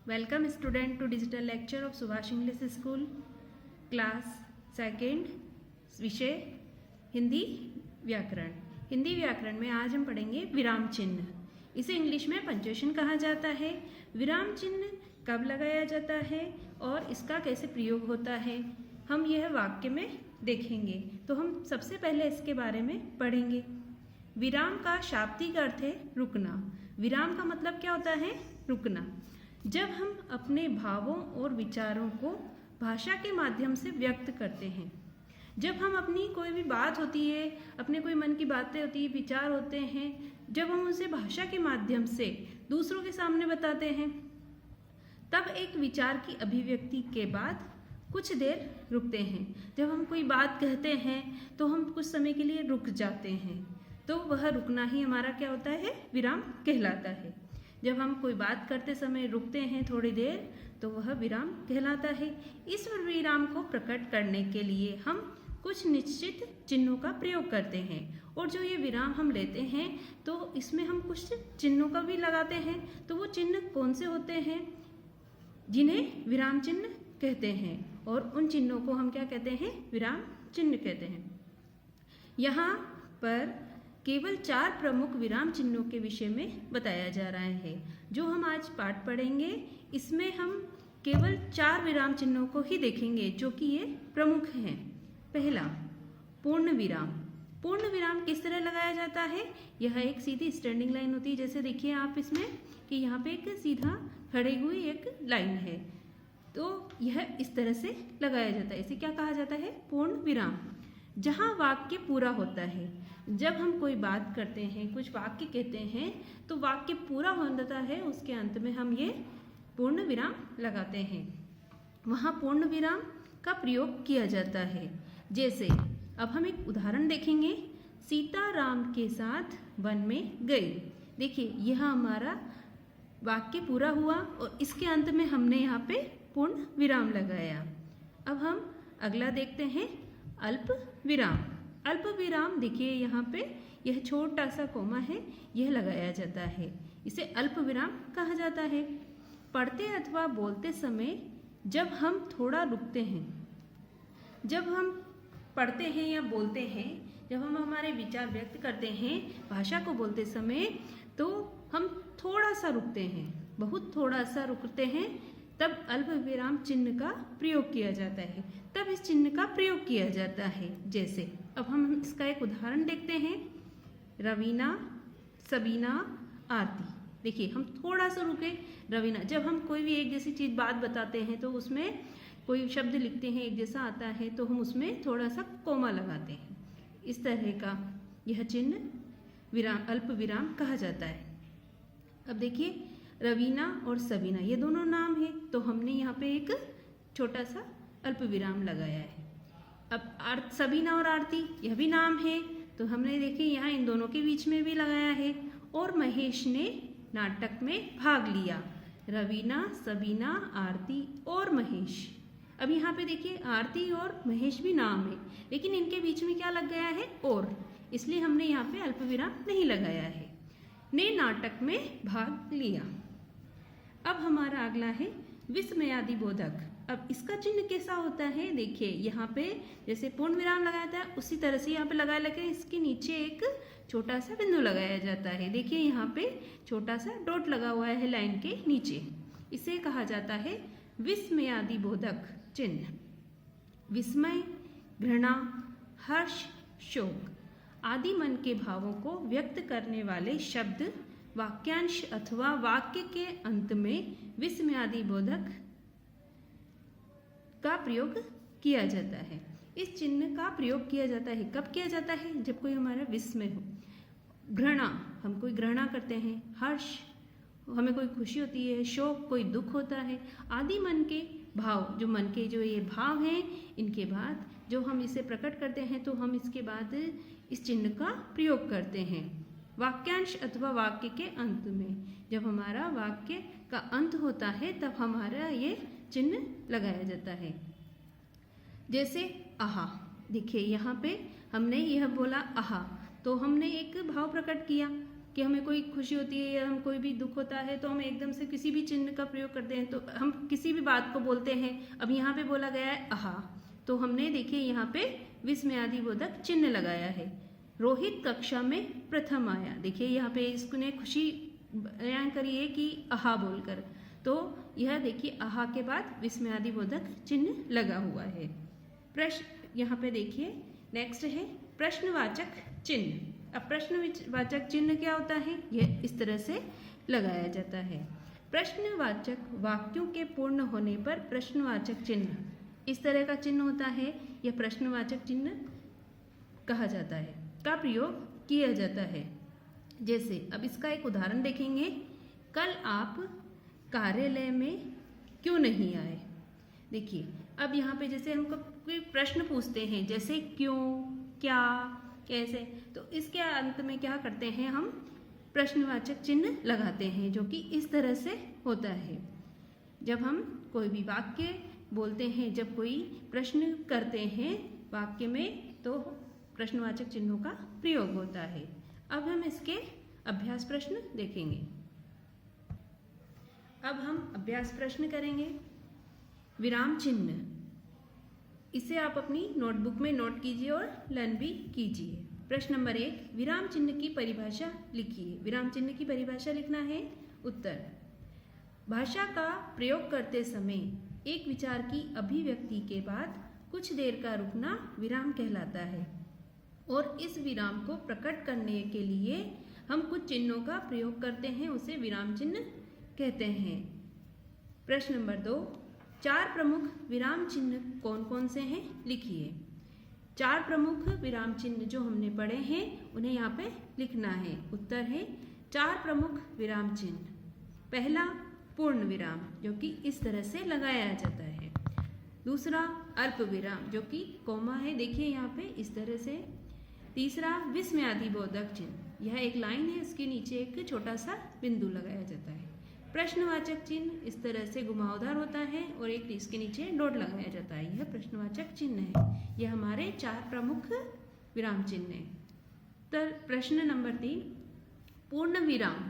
Welcome student to digital lecture of Subhash English School, class second, विषय हिंदी व्याकरण। हिंदी व्याकरण में आज हम पढ़ेंगे विराम चिन्ह। इसे इंग्लिश में पंक्चुएशन कहा जाता है। विराम चिन्ह कब लगाया जाता है और इसका कैसे प्रयोग होता है, हम यह वाक्य में देखेंगे। तो हम सबसे पहले इसके बारे में पढ़ेंगे। विराम का शाब्दिक अर्थ है रुकना। विराम का मतलब क्या होता है? रुकना। जब हम अपने भावों और विचारों को भाषा के माध्यम से व्यक्त करते हैं, जब हम अपनी कोई भी बात होती है, अपने कोई मन की बातें होती है, विचार होते हैं, जब हम उसे भाषा के माध्यम से दूसरों के सामने बताते हैं, तब एक विचार की अभिव्यक्ति के बाद कुछ देर रुकते हैं। जब हम कोई बात कहते हैं तो हम कुछ समय के लिए रुक जाते हैं, तो वह रुकना ही हमारा क्या होता है? विराम कहलाता है। जब हम कोई बात करते समय रुकते हैं थोड़ी देर, तो वह विराम कहलाता है। इस विराम को प्रकट करने के लिए हम कुछ निश्चित चिन्हों का प्रयोग करते हैं, और जो ये विराम हम लेते हैं तो इसमें हम कुछ चिन्हों का भी लगाते हैं। तो वो चिन्ह कौन से होते हैं? जिन्हें विराम चिन्ह कहते हैं, और उन चिन्हों को हम क्या कहते हैं? विराम चिन्ह कहते हैं। यहाँ पर केवल 4 प्रमुख विराम चिन्हों के विषय में बताया जा रहा है। जो हम आज पाठ पढ़ेंगे, इसमें हम केवल 4 विराम चिन्हों को ही देखेंगे, जो कि ये प्रमुख हैं। पहला, पूर्ण विराम। पूर्ण विराम किस तरह लगाया जाता है? यह एक सीधी स्टैंडिंग लाइन होती है। जैसे देखिए आप इसमें कि यहाँ पे एक सीधा खड़ी हुई एक लाइन है, तो यह इस तरह से लगाया जाता है। इसे क्या कहा जाता है? पूर्ण विराम। जहाँ वाक्य पूरा होता है, जब हम कोई बात करते हैं, कुछ वाक्य कहते हैं, तो वाक्य पूरा हो जाता है, उसके अंत में हम ये पूर्ण विराम लगाते हैं। वहाँ पूर्ण विराम का प्रयोग किया जाता है। जैसे अब हम एक उदाहरण देखेंगे। सीता राम के साथ वन में गई। देखिए यह हमारा वाक्य पूरा हुआ और इसके अंत में हमने यहाँ पे पूर्ण विराम लगाया। अब हम अगला देखते हैं, अल्प विराम। अल्प विराम देखिए यहाँ पे यह छोटा सा कोमा है, यह लगाया जाता है। इसे अल्प विराम कहा जाता है। पढ़ते अथवा बोलते समय जब हम थोड़ा रुकते हैं, जब हम पढ़ते हैं या बोलते हैं, जब हम हमारे विचार व्यक्त करते हैं भाषा को बोलते समय, तो हम थोड़ा सा रुकते हैं, बहुत थोड़ा सा रुकते हैं, तब अल्प विराम चिन्ह का प्रयोग किया जाता है। तब इस चिन्ह का प्रयोग किया जाता है। जैसे अब हम इसका एक उदाहरण देखते हैं। रवीना, सबीना, आरती। देखिए हम थोड़ा सा रुके। रवीना, जब हम कोई भी एक जैसी चीज़ बात बताते हैं तो उसमें कोई शब्द लिखते हैं, एक जैसा आता है, तो हम उसमें थोड़ा सा कोमा लगाते हैं। इस तरह का यह चिन्ह विराम, अल्प विराम कहा जाता है। अब देखिए रवीना और सबीना ये दोनों नाम है, तो हमने यहाँ पे एक छोटा सा अल्प विराम लगाया है। अब सबीना और आरती यह भी नाम है, तो हमने देखिए यहाँ इन दोनों के बीच में भी लगाया है। और महेश ने नाटक में भाग लिया। रवीना, सबीना, आरती और महेश। अब यहाँ पे देखिए आरती और महेश भी नाम है, लेकिन इनके बीच में क्या लग गया है? और, इसलिए हमने यहाँ पे अल्प विराम नहीं लगाया है। ने नाटक में भाग लिया। अब हमारा अगला है विस्मयादि बोधक। अब इसका चिन्ह कैसा होता है? देखिए यहाँ पे जैसे पूर्ण विराम लगाया था, उसी तरह से यहाँ पे लगाया लगे इसके नीचे एक छोटा सा बिंदु लगाया जाता है। देखिए यहाँ पे छोटा सा डॉट लगा हुआ है लाइन के नीचे। इसे कहा जाता है विस्मयादि बोधक चिन्ह। विस्मय, घृणा, हर्ष, शोक आदि मन के भावों को व्यक्त करने वाले शब्द वाक्यांश अथवा वाक्य के अंत में विस्मयादि बोधक का प्रयोग किया जाता है। इस चिन्ह का प्रयोग किया जाता है। कब किया जाता है? जब कोई हमारा विस्मय हो। घृणा, हम कोई घृणा करते हैं। हर्ष, हमें कोई खुशी होती है। शोक, कोई दुख होता है। आदि मन के भाव, जो मन के जो ये भाव हैं, इनके बाद जो हम इसे प्रकट करते हैं, तो हम इसके बाद इस चिन्ह का प्रयोग करते हैं वाक्यांश अथवा वाक्य के अंत में। जब हमारा वाक्य का अंत होता है तब हमारा ये चिन्ह लगाया जाता है। जैसे आहा। देखिए यहाँ पे हमने यह बोला आहा, तो हमने एक भाव प्रकट किया। कि हमें कोई खुशी होती है या हम कोई भी दुख होता है तो हम एकदम से किसी भी चिन्ह का प्रयोग करते हैं, तो हम किसी भी बात को बोलते हैं। अब यहाँ पे बोला गया है आहा, तो हमने देखिए यहाँ पे विस्मयादिबोधक चिन्ह लगाया है। रोहित कक्षा में प्रथम आया, देखिए यहाँ पे इसने खुशी बयान करी है कि आहा बोलकर, तो यह देखिए आहा के बाद विस्मयादिबोधक चिन्ह लगा हुआ है। प्रश्न यहाँ पे देखिए नेक्स्ट है प्रश्नवाचक चिन्ह। अब प्रश्नवाचक चिन्ह क्या होता है, यह इस तरह से लगाया जाता है। प्रश्नवाचक वाक्यों के पूर्ण होने पर प्रश्नवाचक चिन्ह, इस तरह का चिन्ह होता है, यह प्रश्नवाचक चिन्ह कहा जाता है, का प्रयोग किया जाता है। जैसे अब इसका एक उदाहरण देखेंगे, कल आप कार्यालय में क्यों नहीं आए। देखिए अब यहाँ पे जैसे हमको कोई प्रश्न पूछते हैं, जैसे क्यों, क्या, कैसे, तो इसके अंत में क्या करते हैं, हम प्रश्नवाचक चिन्ह लगाते हैं, जो कि इस तरह से होता है। जब हम कोई भी वाक्य बोलते हैं, जब कोई प्रश्न करते हैं वाक्य में, तो प्रश्नवाचक चिन्हों का प्रयोग होता है। अब हम इसके अभ्यास प्रश्न देखेंगे। अब हम अभ्यास प्रश्न करेंगे। विराम चिन्ह, इसे आप अपनी नोटबुक में नोट कीजिए और लर्न भी कीजिए। प्रश्न नंबर 1, विराम चिन्ह की परिभाषा लिखिए। विराम चिन्ह की परिभाषा लिखना है। उत्तर, भाषा का प्रयोग करते समय एक विचार की अभिव्यक्ति के बाद कुछ देर का रुकना विराम कहलाता है, और इस विराम को प्रकट करने के लिए हम कुछ चिन्हों का प्रयोग करते हैं, उसे विराम चिन्ह कहते हैं। प्रश्न नंबर 2, 4 प्रमुख विराम चिन्ह कौन कौन से हैं, लिखिए। 4 प्रमुख विराम चिन्ह जो हमने पढ़े हैं उन्हें यहाँ पे लिखना है। उत्तर है 4 प्रमुख विराम चिन्ह। पहला, पूर्ण विराम, जो कि इस तरह से लगाया जाता है। दूसरा, अल्प विराम, जो कि कोमा है, देखिए यहाँ पे इस तरह से। तीसरा, विस्मयादिबोधक चिन्ह, यह एक लाइन है, इसके नीचे एक छोटा सा बिंदु लगाया जाता है। प्रश्नवाचक चिन्ह इस तरह से घुमावदार होता है और एक इसके नीचे डॉट लगाया जाता है, यह प्रश्नवाचक चिन्ह है। यह हमारे 4 प्रमुख विराम चिन्ह हैं। तो प्रश्न नंबर 3, पूर्ण विराम,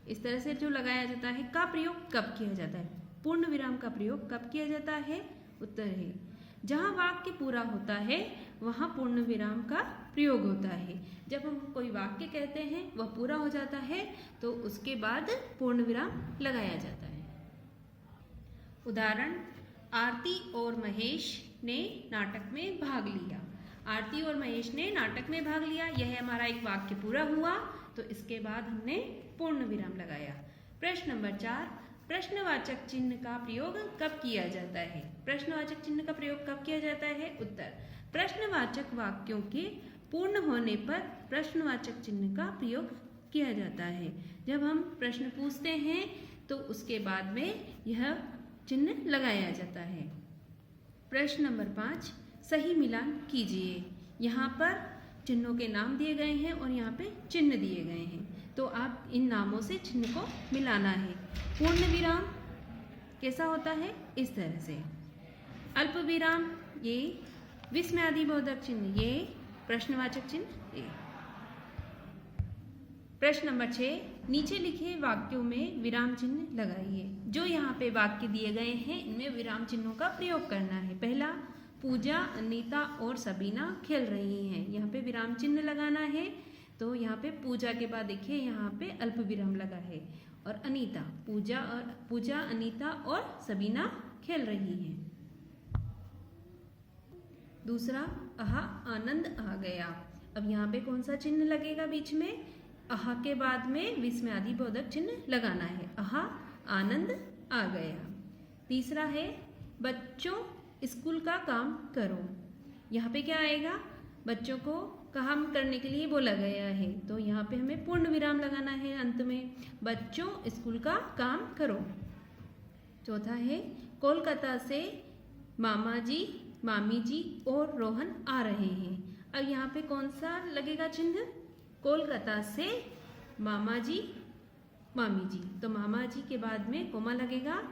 इस तरह से जो लगाया जाता है, का प्रयोग कब किया जाता है। पूर्ण विराम का प्रयोग कब किया जाता है। उत्तर है, जहाँ वाक्य पूरा होता है वहाँ पूर्ण विराम का प्रयोग होता है। जब हम कोई वाक्य कहते हैं वह पूरा हो जाता है तो उसके बाद पूर्ण विराम लगाया जाता है। उदाहरण, आरती और महेश ने नाटक में भाग लिया। आरती और महेश ने नाटक में भाग लिया, यह हमारा एक वाक्य पूरा हुआ, तो इसके बाद हमने पूर्ण विराम लगाया। प्रश्न नंबर 4, प्रश्नवाचक चिन्ह का प्रयोग कब किया जाता है। प्रश्नवाचक चिन्ह का प्रयोग कब किया जाता है। उत्तर, प्रश्नवाचक वाक्यों के पूर्ण होने पर प्रश्नवाचक चिन्ह का प्रयोग किया जाता है। जब हम प्रश्न पूछते हैं तो उसके बाद में यह चिन्ह लगाया जाता है। प्रश्न नंबर 5, सही मिलान कीजिए। यहाँ पर चिन्हों के नाम दिए गए हैं और यहाँ पे चिन्ह दिए गए हैं, तो आप इन नामों से चिन्ह को मिलाना है। पूर्ण विराम कैसा होता है, इस तरह से। अल्प विराम, ये विस्मयादिबोधक चिन्ह, ये प्रश्नवाचक चिन्ह, ये। प्रश्न नंबर 6, नीचे लिखे वाक्यों में विराम चिन्ह लगाइए। जो यहाँ पे वाक्य दिए गए हैं इनमें विराम चिन्हों का प्रयोग करना है। पहला, पूजा, अनीता और सबीना खेल रही हैं, यहाँ पे विराम चिन्ह लगाना है। तो यहाँ पे पूजा के बाद देखिए यहाँ पे अल्प विराम लगा है, और अनीता, पूजा, अनीता और सबीना खेल रही हैं। दूसरा, आहा आनंद आ गया। अब यहाँ पे कौन सा चिन्ह लगेगा बीच में, आहा के बाद में विस्मयादिबोधक चिन्ह लगाना है। आहा आनंद आ गया। तीसरा है, बच्चों स्कूल का काम करो। यहाँ पे क्या आएगा, बच्चों को काम करने के लिए बोला गया है, तो यहाँ पे हमें पूर्ण विराम लगाना है अंत में, बच्चों स्कूल का काम करो। चौथा है, कोलकाता से मामा जी, मामी जी और रोहन आ रहे हैं। अब यहाँ पे कौन सा लगेगा चिन्ह, कोलकाता से मामा जी, मामी जी, तो मामा जी के बाद में कोमा लगेगा,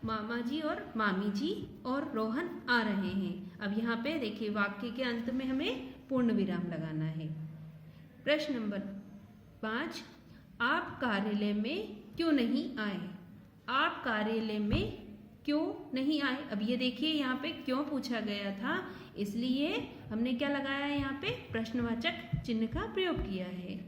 मामा जी और मामी जी और रोहन आ रहे हैं। अब यहाँ पे देखिए वाक्य के अंत में हमें पूर्ण विराम लगाना है। प्रश्न नंबर 5, आप कार्यालय में क्यों नहीं आए? आप कार्यालय में क्यों नहीं आए? अब ये देखिए यहाँ पे क्यों पूछा गया था, इसलिए हमने क्या लगाया है यहाँ पे, प्रश्नवाचक चिन्ह का प्रयोग किया है।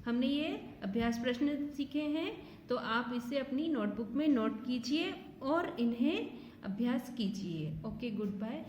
हमने ये अभ्यास प्रश्न सीखे हैं, तो आप इसे अपनी नोटबुक में नोट कीजिए और इन्हें अभ्यास कीजिए। Okay, good bye.